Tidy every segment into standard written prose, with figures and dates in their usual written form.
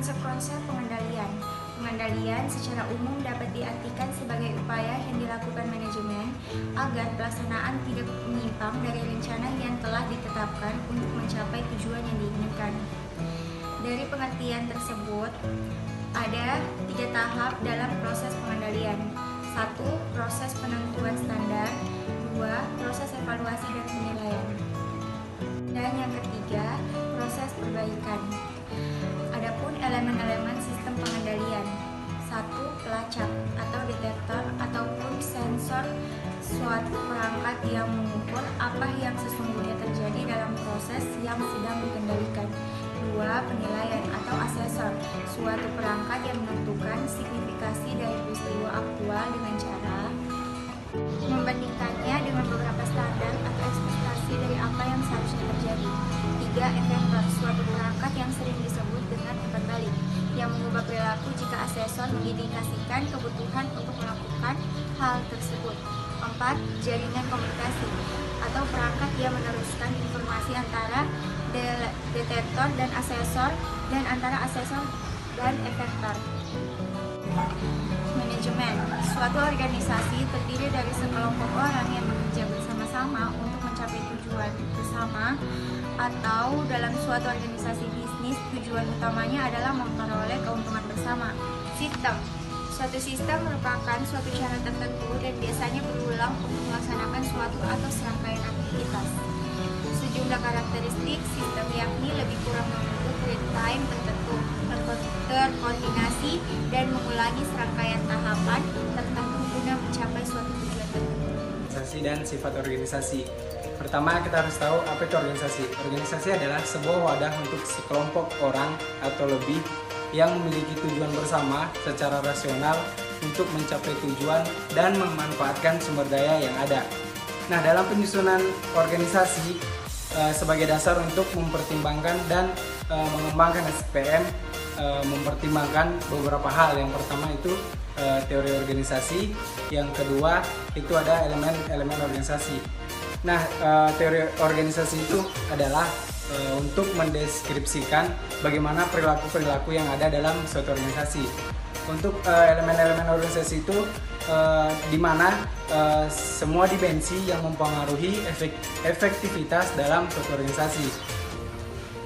Konsep-konsep pengendalian. Pengendalian secara umum dapat diartikan sebagai upaya yang dilakukan manajemen agar pelaksanaan tidak menyimpang dari rencana yang telah ditetapkan untuk mencapai tujuan yang diinginkan. Dari pengertian tersebut, ada 3 tahap dalam proses pengendalian. 1. Proses penentuan standar. 2. Proses evaluasi dan penilaian. Dan yang ketiga, proses perbaikan. Adapun elemen-elemen sistem pengendalian. 1. Pelacak atau detektor ataupun sensor suatu perangkat yang mengukur apa yang sesungguhnya terjadi dalam proses yang sedang dikendalikan. 2. Penilaian atau asesor, suatu perangkat yang menentukan signifikasi dari peristiwa aktual dengan cara membandingkannya dengan beberapa standar atau ekspektasi dari apa yang seharusnya terjadi. 3. Efektor, suatu perangkat yang sering disebut dengan efek balik, yang mengubah perilaku jika asesor mengindikasikan kebutuhan untuk melakukan hal tersebut. 4. Jaringan komunikasi, atau perangkat yang meneruskan informasi antara detektor dan asesor, dan antara asesor dan efektor. Manajemen, suatu organisasi terdiri dari sekelompok orang yang bekerja bersama-sama untuk mencapai tujuan bersama, atau dalam suatu organisasi bisnis, tujuan utamanya adalah memperoleh keuntungan bersama. Sistem, suatu sistem merupakan suatu cara tertentu dan biasanya berulang untuk melaksanakan suatu atau serangkaian aktivitas. Sejumlah karakteristik sistem yakni lebih kurang membentuk real time tertentu, terkoordinasi, dan mengulangi serangkaian tahapan tertentu guna mencapai suatu tujuan tertentu. Organisasi dan sifat organisasi. Pertama, kita harus tahu apa itu organisasi. Organisasi adalah sebuah wadah untuk sekelompok orang atau lebih yang memiliki tujuan bersama secara rasional untuk mencapai tujuan dan memanfaatkan sumber daya yang ada. Nah, dalam penyusunan organisasi sebagai dasar untuk mempertimbangkan dan mengembangkan SPM, mempertimbangkan beberapa hal. Yang pertama itu teori organisasi, yang kedua itu ada elemen-elemen organisasi. Nah, teori organisasi itu adalah untuk mendeskripsikan bagaimana perilaku-perilaku yang ada dalam suatu organisasi. Untuk elemen-elemen organisasi itu di mana semua dimensi yang mempengaruhi efektivitas dalam suatu organisasi.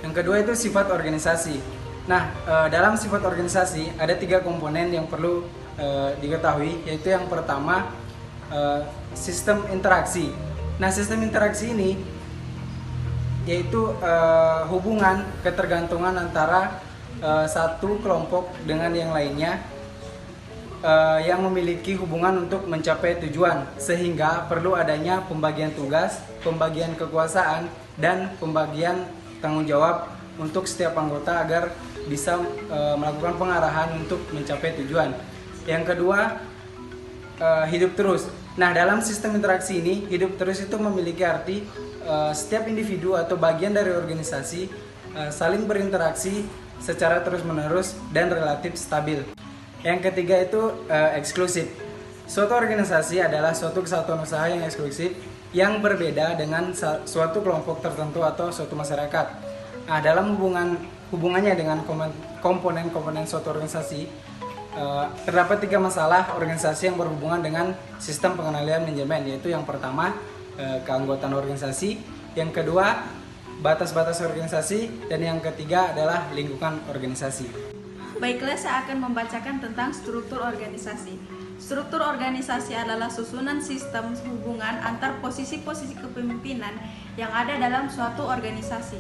Yang kedua itu sifat organisasi. Nah, dalam sifat organisasi ada 3 komponen yang perlu diketahui, yaitu yang pertama sistem interaksi. Nah, sistem interaksi ini yaitu hubungan ketergantungan antara satu kelompok dengan yang lainnya yang memiliki hubungan untuk mencapai tujuan, sehingga perlu adanya pembagian tugas, pembagian kekuasaan, dan pembagian tanggung jawab untuk setiap anggota agar bisa melakukan pengarahan untuk mencapai tujuan. Yang kedua, hidup terus. Nah, dalam sistem interaksi ini, hidup terus itu memiliki arti setiap individu atau bagian dari organisasi saling berinteraksi secara terus-menerus dan relatif stabil. Yang ketiga itu eksklusif. Suatu organisasi adalah suatu kesatuan usaha yang eksklusif yang berbeda dengan suatu kelompok tertentu atau suatu masyarakat. Nah, dalam hubungannya dengan komponen-komponen suatu organisasi, terdapat 3 masalah organisasi yang berhubungan dengan sistem pengendalian manajemen, yaitu yang pertama keanggotaan organisasi, yang kedua batas-batas organisasi, dan yang ketiga adalah lingkungan organisasi. Baiklah, saya akan membacakan tentang struktur organisasi. Struktur organisasi adalah susunan sistem hubungan antar posisi-posisi kepemimpinan yang ada dalam suatu organisasi.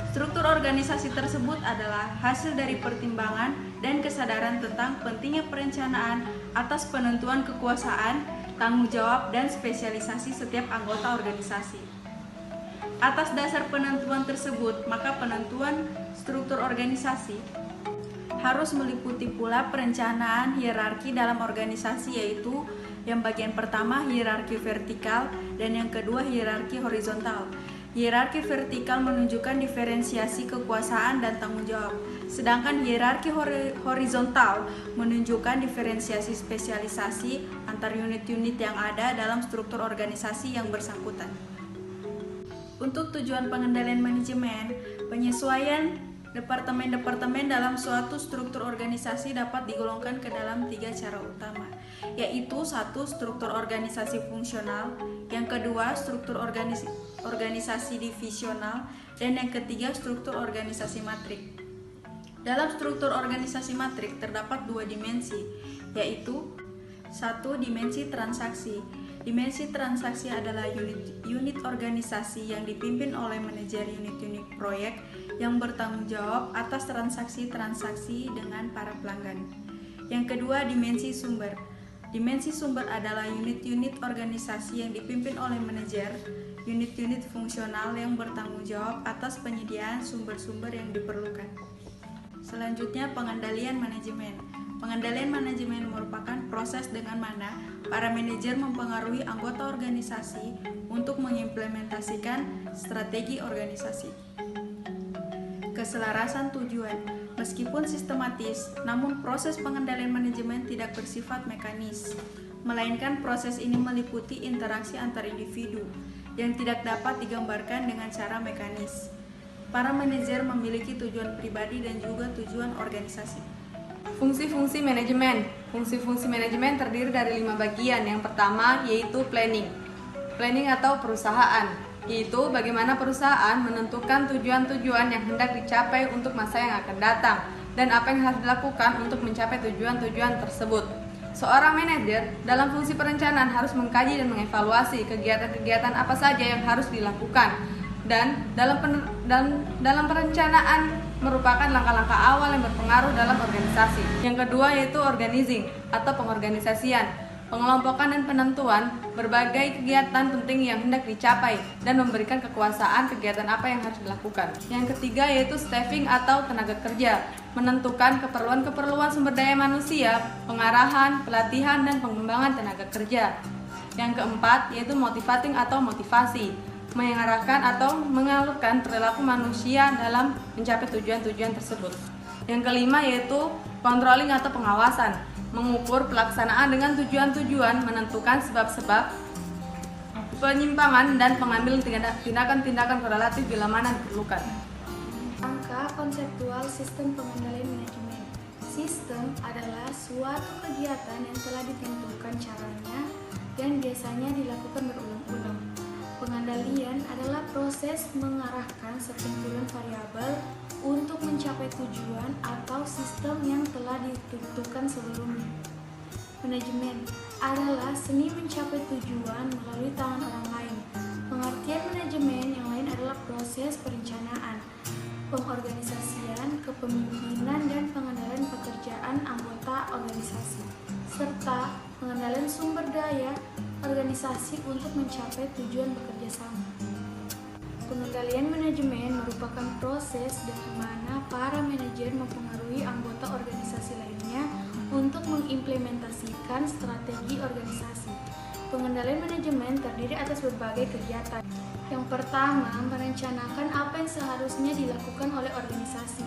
Struktur organisasi tersebut adalah hasil dari pertimbangan dan kesadaran tentang pentingnya perencanaan atas penentuan kekuasaan, tanggung jawab, dan spesialisasi setiap anggota organisasi. Atas dasar penentuan tersebut, maka penentuan struktur organisasi harus meliputi pula perencanaan hierarki dalam organisasi, yaitu yang bagian pertama hierarki vertikal dan yang kedua hierarki horizontal. Hierarki vertikal menunjukkan diferensiasi kekuasaan dan tanggung jawab, sedangkan hierarki horizontal menunjukkan diferensiasi spesialisasi antar unit-unit yang ada dalam struktur organisasi yang bersangkutan. Untuk tujuan pengendalian manajemen, penyesuaian Departemen-departemen dalam suatu struktur organisasi dapat digolongkan ke dalam 3 cara utama, yaitu 1. Struktur organisasi fungsional, yang kedua struktur organisasi divisional, dan yang ketiga struktur organisasi matrik. Dalam struktur organisasi matrik terdapat 2 dimensi, yaitu 1. Dimensi transaksi. Dimensi transaksi adalah unit organisasi yang dipimpin oleh manajer unit-unit proyek yang bertanggung jawab atas transaksi-transaksi dengan para pelanggan. Yang kedua, dimensi sumber. Dimensi sumber adalah unit-unit organisasi yang dipimpin oleh manajer unit-unit fungsional yang bertanggung jawab atas penyediaan sumber-sumber yang diperlukan. Selanjutnya, pengendalian manajemen. Pengendalian manajemen merupakan proses dengan mana para manajer mempengaruhi anggota organisasi untuk mengimplementasikan strategi organisasi. Keselarasan tujuan. Meskipun sistematis, namun proses pengendalian manajemen tidak bersifat mekanis, melainkan proses ini meliputi interaksi antar individu yang tidak dapat digambarkan dengan cara mekanis. Para manajer memiliki tujuan pribadi dan juga tujuan organisasi. Fungsi-fungsi manajemen. Fungsi-fungsi manajemen terdiri dari 5 bagian. Yang pertama yaitu planning. Planning atau perusahaan, yaitu bagaimana perusahaan menentukan tujuan-tujuan yang hendak dicapai untuk masa yang akan datang dan apa yang harus dilakukan untuk mencapai tujuan-tujuan tersebut. Seorang manajer dalam fungsi perencanaan harus mengkaji dan mengevaluasi kegiatan-kegiatan apa saja yang harus dilakukan, dan dalam perencanaan merupakan langkah-langkah awal yang berpengaruh dalam organisasi. Yang kedua yaitu organizing atau pengorganisasian, pengelompokan dan penentuan berbagai kegiatan penting yang hendak dicapai dan memberikan kekuasaan kegiatan apa yang harus dilakukan. Yang ketiga yaitu staffing atau tenaga kerja, menentukan keperluan-keperluan sumber daya manusia, pengarahan, pelatihan, dan pengembangan tenaga kerja. Yang keempat yaitu motivating atau motivasi, mengarahkan atau mengalurkan perilaku manusia dalam mencapai tujuan-tujuan tersebut. Yang kelima yaitu controlling atau pengawasan, mengukur pelaksanaan dengan tujuan-tujuan, menentukan sebab-sebab penyimpangan dan mengambil tindakan-tindakan korelatif bila mana diperlukan. Angka konseptual sistem pengendalian manajemen. Sistem adalah suatu kegiatan yang telah ditentukan caranya dan biasanya dilakukan berulang-ulang. Pengendalian adalah proses mengarahkan sekumpulan variabel untuk mencapai tujuan atau sistem yang telah ditentukan sebelumnya. Manajemen adalah seni mencapai tujuan melalui tangan orang lain. Pengertian manajemen yang lain adalah proses perencanaan, pengorganisasian, kepemimpinan, dan pengendalian pekerjaan anggota organisasi, serta pengendalian sumber daya organisasi untuk mencapai tujuan bekerja sama. Pengendalian manajemen merupakan proses di mana para manajer mempengaruhi anggota organisasi lainnya untuk mengimplementasikan strategi organisasi. Pengendalian manajemen terdiri atas berbagai kegiatan. Yang pertama, merencanakan apa yang seharusnya dilakukan oleh organisasi.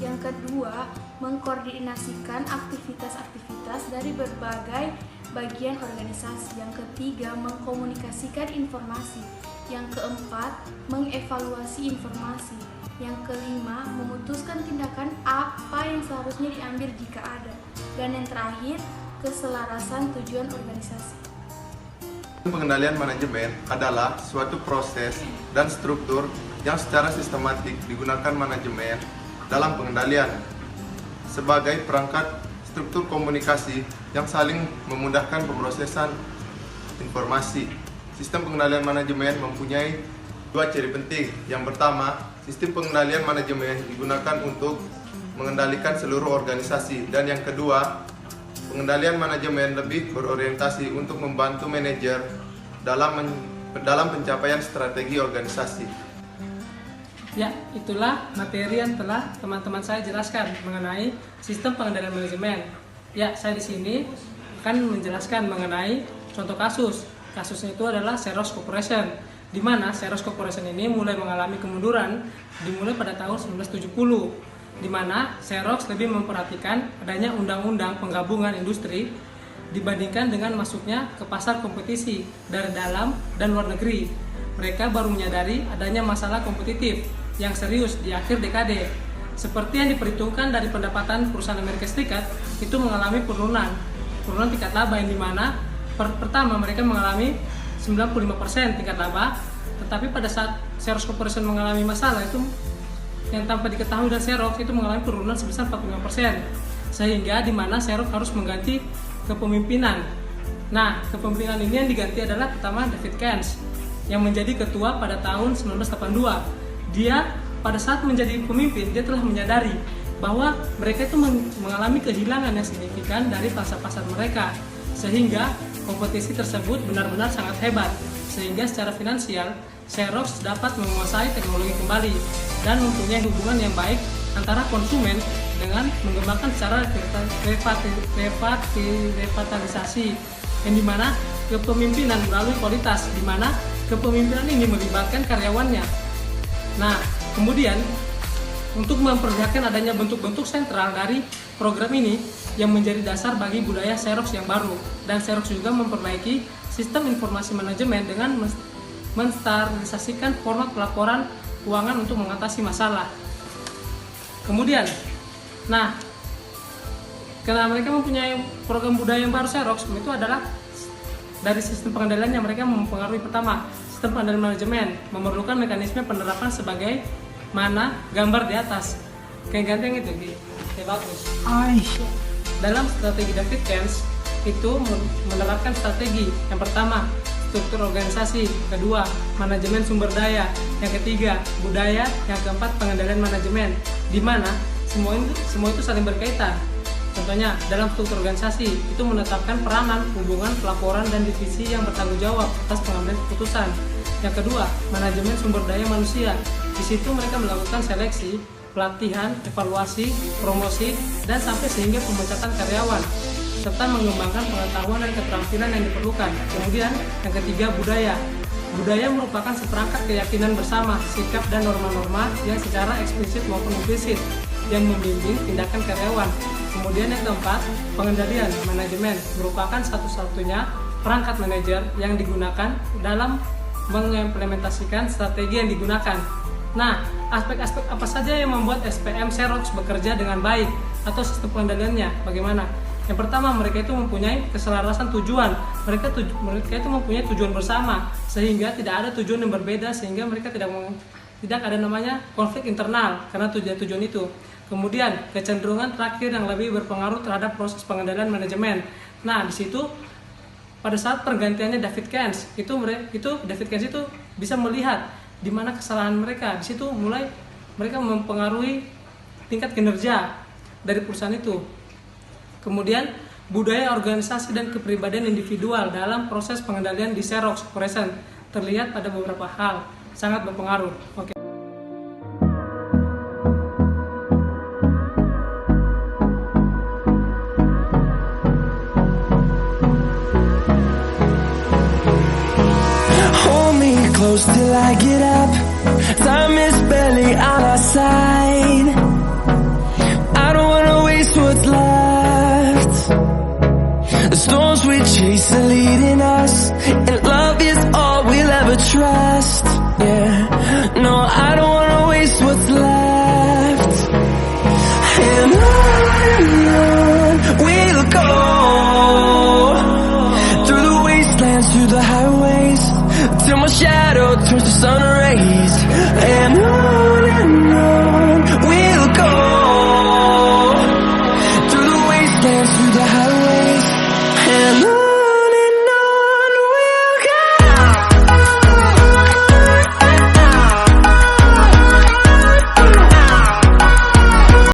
Yang kedua, mengkoordinasikan aktivitas-aktivitas dari berbagai bagian organisasi. Yang ketiga, mengkomunikasikan informasi. Yang keempat, mengevaluasi informasi. Yang kelima, memutuskan tindakan apa yang seharusnya diambil jika ada. Dan yang terakhir, keselarasan tujuan organisasi. Pengendalian manajemen adalah suatu proses dan struktur yang secara sistematik digunakan manajemen dalam pengendalian sebagai perangkat struktur komunikasi yang saling memudahkan pemrosesan informasi. Sistem pengendalian manajemen mempunyai 2 ciri penting. Yang pertama, sistem pengendalian manajemen digunakan untuk mengendalikan seluruh organisasi, dan yang kedua, pengendalian manajemen lebih berorientasi untuk membantu manajer dalam pencapaian strategi organisasi. Ya, itulah materi yang telah teman-teman saya jelaskan mengenai sistem pengendalian manajemen. Ya, saya di sini akan menjelaskan mengenai contoh kasus. Kasusnya itu adalah Xerox Corporation, di mana Xerox Corporation ini mulai mengalami kemunduran dimulai pada tahun 1970, di mana Xerox lebih memperhatikan adanya undang-undang penggabungan industri dibandingkan dengan masuknya ke pasar kompetisi dari dalam dan luar negeri. Mereka baru menyadari adanya masalah kompetitif yang serius di akhir dekade, seperti yang diperhitungkan dari pendapatan perusahaan Amerika Serikat, itu mengalami penurunan tingkat laba, yang dimana pertama mereka mengalami 95% tingkat laba, tetapi pada saat Xerox Corporation mengalami masalah itu yang tanpa diketahui dan Xerox itu mengalami penurunan sebesar 45%, sehingga dimana Xerox harus mengganti kepemimpinan. Nah, kepemimpinan ini yang diganti adalah pertama David Keynes yang menjadi ketua pada tahun 1982. Dia pada saat menjadi pemimpin, dia telah menyadari bahwa mereka itu mengalami kehilangan yang signifikan dari pasar-pasar mereka, sehingga kompetisi tersebut benar-benar sangat hebat, sehingga secara finansial Xerox dapat menguasai teknologi kembali dan mempunyai hubungan yang baik antara konsumen dengan mengembangkan secara revitalisasi, yang dimana kepemimpinan melalui kualitas, dimana kepemimpinan ini melibatkan karyawannya. Nah, kemudian untuk memperlihatkan adanya bentuk-bentuk sentral dari program ini yang menjadi dasar bagi budaya Xerox yang baru, dan Xerox juga memperbaiki sistem informasi manajemen dengan menstandarisasikan format pelaporan keuangan untuk mengatasi masalah. Kemudian, nah, karena mereka mempunyai program budaya yang baru Xerox, itu adalah dari sistem pengendalian yang mereka mempengaruhi. Pertama, sistem pengendalian manajemen memerlukan mekanisme penerapan sebagai mana gambar di atas. Kayak ganti yang itu, kayak bagus. Dalam strategi David Keynes itu menerapkan strategi yang pertama struktur organisasi, kedua manajemen sumber daya, yang ketiga budaya, yang keempat pengendalian manajemen, di mana semua itu saling berkaitan. Contohnya dalam struktur organisasi itu menetapkan peranan, hubungan, pelaporan, dan divisi yang bertanggung jawab atas pengambilan keputusan. Yang kedua manajemen sumber daya manusia, di situ mereka melakukan seleksi, pelatihan, evaluasi, promosi, dan sampai sehingga pemecatan karyawan, serta mengembangkan pengetahuan dan keterampilan yang diperlukan. Kemudian yang ketiga budaya. Budaya merupakan seperangkat keyakinan bersama, sikap dan norma-norma yang secara eksplisit maupun implisit yang membimbing tindakan karyawan. Kemudian yang keempat, pengendalian manajemen merupakan satu-satunya perangkat manajer yang digunakan dalam mengimplementasikan strategi yang digunakan. Nah, aspek-aspek apa saja yang membuat SPM Xerox bekerja dengan baik atau sistem pengendaliannya bagaimana? Yang pertama, mereka itu mempunyai keselarasan tujuan. Mereka itu mempunyai tujuan bersama, sehingga tidak ada tujuan yang berbeda, sehingga mereka tidak ada namanya konflik internal karena tujuan itu. Kemudian kecenderungan terakhir yang lebih berpengaruh terhadap proses pengendalian manajemen. Nah, di situ pada saat pergantiannya David Keynes itu David Keynes itu bisa melihat di mana kesalahan mereka. Di situ mulai mereka mempengaruhi tingkat kinerja dari perusahaan itu. Kemudian budaya organisasi dan kepribadian individual dalam proses pengendalian di Xerox Corporation terlihat pada beberapa hal sangat berpengaruh. Oke. Hold me close till I get up. Time is barely on our side. I don't wanna waste what's left. The storms we chase are leading